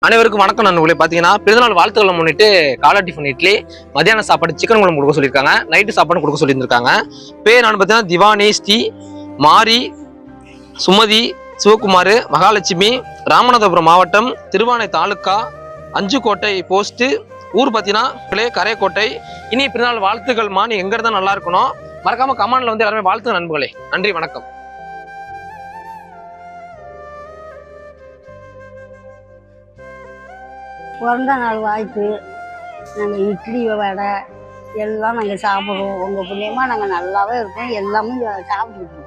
அனைவருக்கும் வணக்கம் நண்பர்களே. பார்த்தீங்கன்னா பிறந்தநாள் வாழ்த்துக்களை முன்னிட்டு காலை டிஃபன் இட்லி, மதியான சாப்பாடு சிக்கன் குழம்பு கொடுக்க சொல்லியிருக்காங்க, நைட்டு சாப்பாடு கொடுக்க சொல்லியிருந்திருக்காங்க. பேர் நான் பார்த்தீங்கன்னா திவானி, ஸ்ரீ, மாரி, சுமதி, சிவகுமார், மகாலட்சுமி, ராமநாதபுரம் மாவட்டம், திருவானை தாலுக்கா, அஞ்சுக்கோட்டை போஸ்ட்டு, ஊர் பார்த்தீங்கன்னா கரையக்கோட்டை. இனி பிறந்தநாள் வாழ்த்துக்கள்மா, நீ எங்க இருந்தா நல்லா இருக்கணும், மறக்காம கமெண்ட்ல வந்து எல்லாருமே வாழ்த்து நண்பர்களே. நன்றி, வணக்கம். பிறந்த நாள் வாழ்த்து. நாங்கள் இட்லி வடை எல்லாம் நாங்கள் சாப்பிடுவோம். உங்கள் புண்ணியமாக நாங்கள் நல்லாவே இருக்கோம், எல்லாமே சாப்பிடுவோம்.